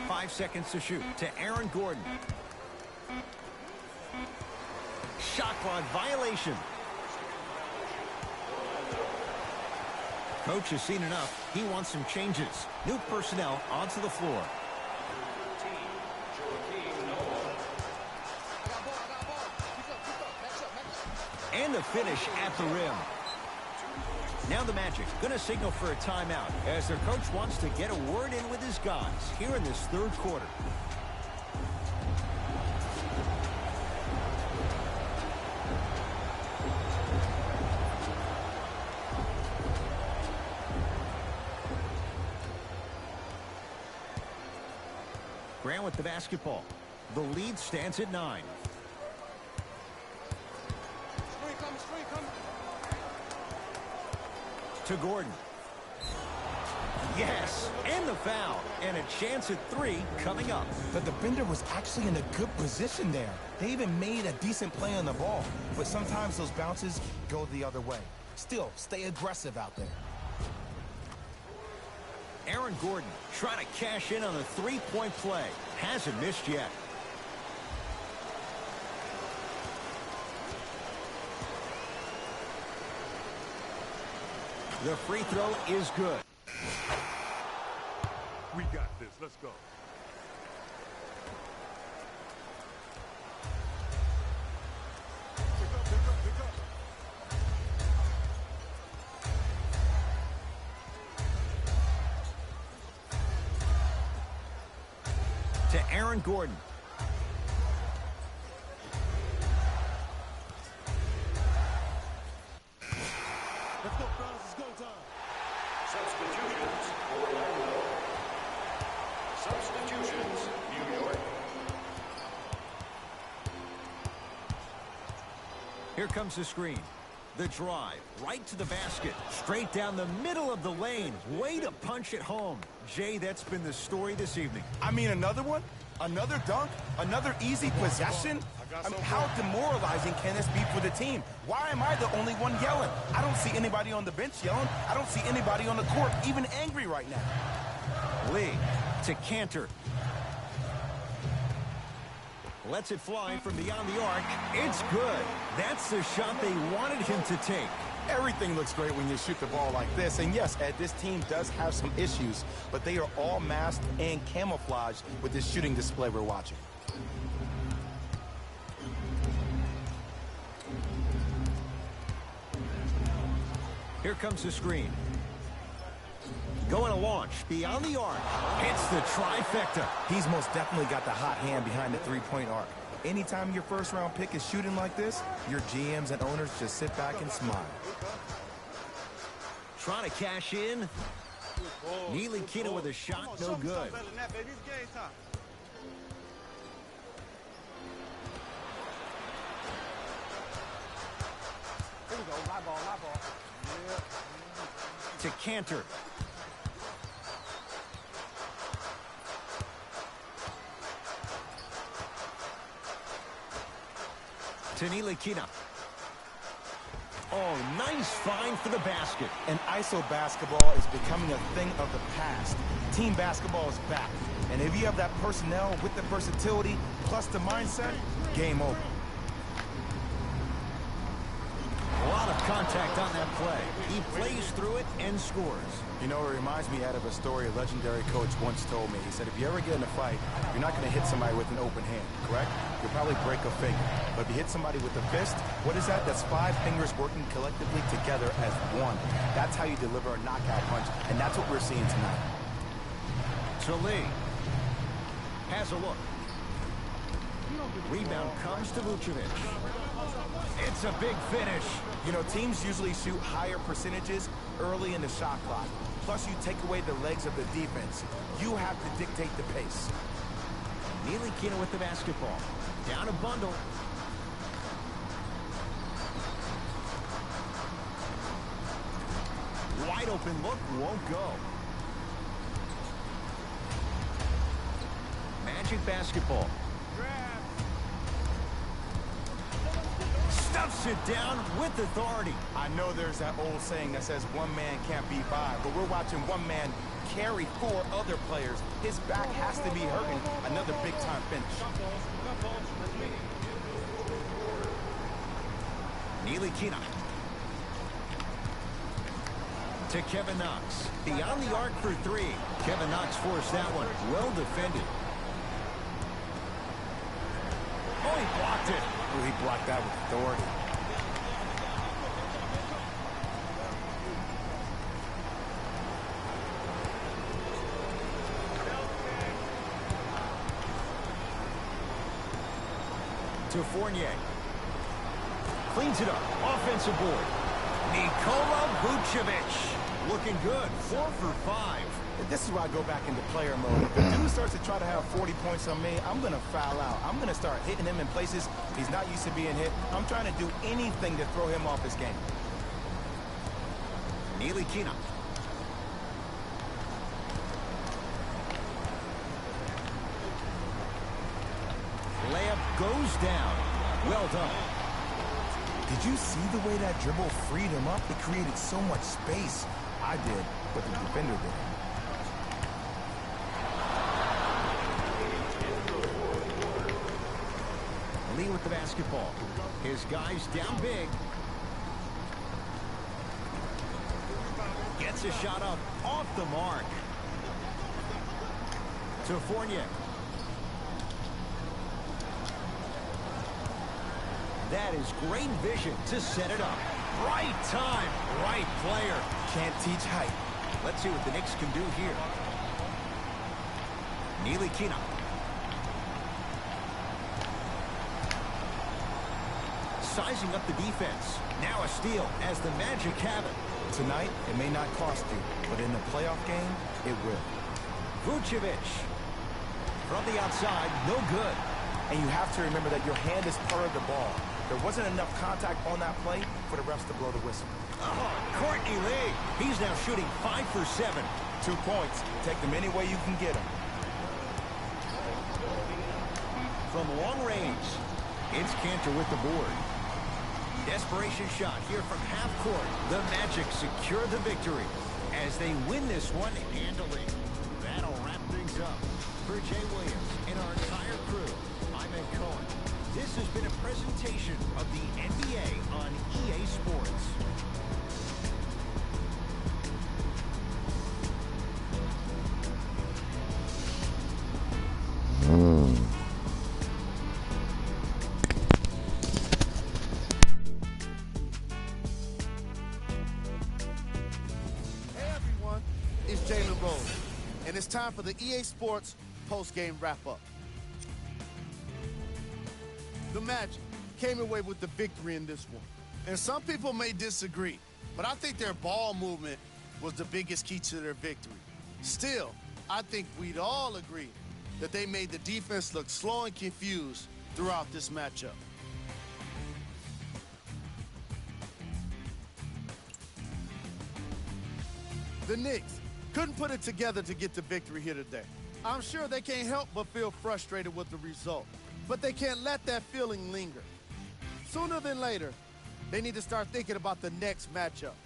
Five seconds to shoot to Aaron Gordon. Shot clock violation. Coach has seen enough. He wants some changes. New personnel onto the floor. And the finish at the rim. Now the Magic going to signal for a timeout as their coach wants to get a word in with his guys here in this third quarter. Grant with the basketball. The lead stands at 9. To Gordon. Yes, and the foul. And a chance at 3 coming up. The defender was actually in a good position there. They even made a decent play on the ball. But sometimes those bounces go the other way. Still, stay aggressive out there. Aaron Gordon trying to cash in on a three-point play. Hasn't missed yet. The free throw is good. We got this. Let's go. Pick up. To Aaron Gordon. Let's go, fellas. It's go time. Substitutions, Orlando. Substitutions, New York. Here comes the screen. The drive, right to the basket. Straight down the middle of the lane. Way to punch it home. Jay, that's been the story this evening. I mean, another one? Another dunk? Another easy possession? I mean, how demoralizing can this be for the team? Why am I the only one yelling? I don't see anybody on the bench yelling. I don't see anybody on the court even angry right now. Lee to Kanter. Lets it fly from beyond the arc. It's good. That's the shot they wanted him to take. Everything looks great when you shoot the ball like this. And yes, Ed, this team does have some issues, but they are all masked and camouflaged with this shooting display we're watching. Here comes the screen. Going to launch beyond the arc. Hits the trifecta. He's most definitely got the hot hand behind the three-point arc. Anytime your first-round pick is shooting like this, your GMs and owners just sit back and smile. Trying to cash in. Neely Kina with a shot, no good. To Kanter. To Neely Kina. Oh, nice find for the basket. And ISO basketball is becoming a thing of the past. Team basketball is back. And if you have that personnel with the versatility plus the mindset, game over. A lot of contact on that play. He plays through it and scores. You know, it reminds me out of a story a legendary coach once told me. He said, if you ever get in a fight, you're not going to hit somebody with an open hand, correct? You'll probably break a finger. But if you hit somebody with a fist, what is that? That's 5 fingers working collectively together as one. That's how you deliver a knockout punch, and that's what we're seeing tonight. To Lee. Has a look. Rebound comes to Vucevic. It's a big finish. You know, teams usually shoot higher percentages early in the shot clock. Plus, you take away the legs of the defense. You have to dictate the pace. Ntilikina with the basketball. Down a bundle. Wide open look, won't go. Magic basketball. Stuffs it down with authority. I know there's that old saying that says one man can't beat 5, but we're watching one man carry 4 other players. His back has to be hurting. Another big-time finish. Ntilikina. To Kevin Knox. Beyond the arc for 3. Kevin Knox forced that one. Well defended. Oh, he blocked it. Oh, he blocked that with authority. To Fournier. Cleans it up. Offensive board. Nikola Vucevic. Looking good. 4 for 5. This is why I go back into player mode. If the dude starts to try to have 40 points on me, I'm going to foul out. I'm going to start hitting him in places he's not used to being hit. I'm trying to do anything to throw him off his game. Ntilikina. Layup goes down. Well done. Did you see the way that dribble freed him up? It created so much space. I did, but the defender did. Lee with the basketball. His guys down big. Gets a shot up off the mark. To Fournier. That is great vision to set it up. Right time, right player. Can't teach height. Let's see what the Knicks can do here. Ntilikina. Sizing up the defense. Now a steal as the Magic have it. Tonight, it may not cost you, but in the playoff game, it will. Vucevic. From the outside, no good. And you have to remember that your hand is part of the ball. There wasn't enough contact on that play for the refs to blow the whistle. Oh, Courtney Lee. He's now shooting 5 for 7. 2 points. Take them any way you can get them. From long range, it's Cantor with the board. Desperation shot here from half court. The Magic secure the victory as they win this one handily. That'll wrap things up. For Jay Williams and our entire crew, I'm Ed Cohen. This has been a presentation of the NBA on EA Sports. And it's time for the EA Sports post-game wrap-up. The Magic came away with the victory in this one. And some people may disagree, but I think their ball movement was the biggest key to their victory. Still, I think we'd all agree that they made the defense look slow and confused throughout this matchup. The Knicks couldn't put it together to get the victory here today. I'm sure they can't help but feel frustrated with the result, but they can't let that feeling linger. Sooner than later, they need to start thinking about the next matchup.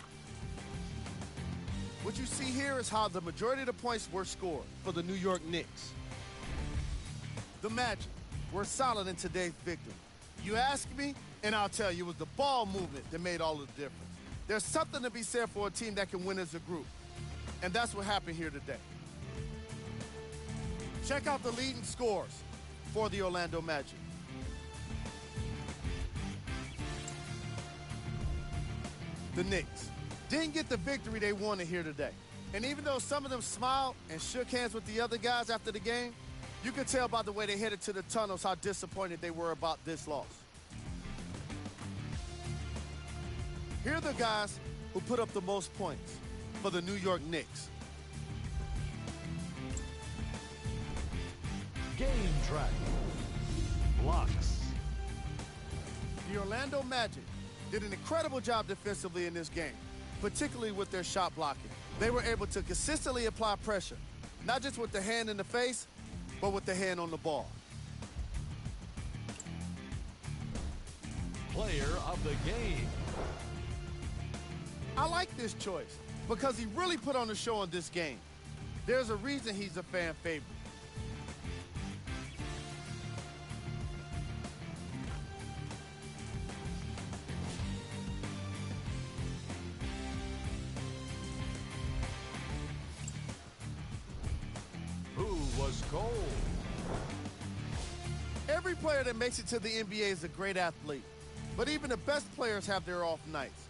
What you see here is how the majority of the points were scored for the New York Knicks. The Magic were solid in today's victory. You ask me, and I'll tell you, it was the ball movement that made all the difference. There's something to be said for a team that can win as a group. And that's what happened here today. Check out the leading scores for the Orlando Magic. The Knicks didn't get the victory they wanted here today. And even though some of them smiled and shook hands with the other guys after the game, you could tell by the way they headed to the tunnels how disappointed they were about this loss. Here are the guys who put up the most points for the New York Knicks. Game track. Blocks. The Orlando Magic did an incredible job defensively in this game, particularly with their shot blocking. They were able to consistently apply pressure, not just with the hand in the face, but with the hand on the ball. Player of the game. I like this choice because he really put on a show in this game. There's a reason he's a fan favorite. Who was cold? Every player that makes it to the NBA is a great athlete, but even the best players have their off nights.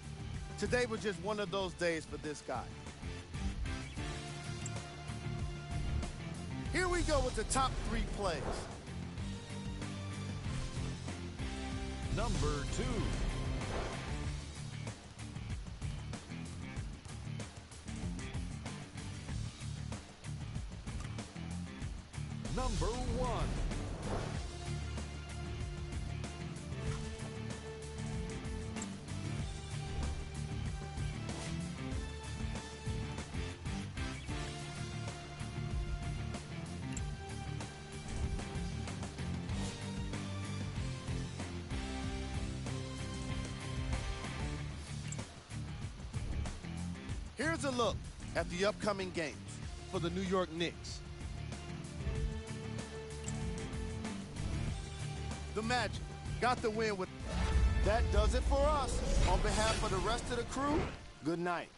Today was just one of those days for this guy. Here we go with the top 3 plays. Number 2. Number 1. Here's a look at the upcoming games for the New York Knicks. The Magic got the win with... That does it for us. On behalf of the rest of the crew, good night.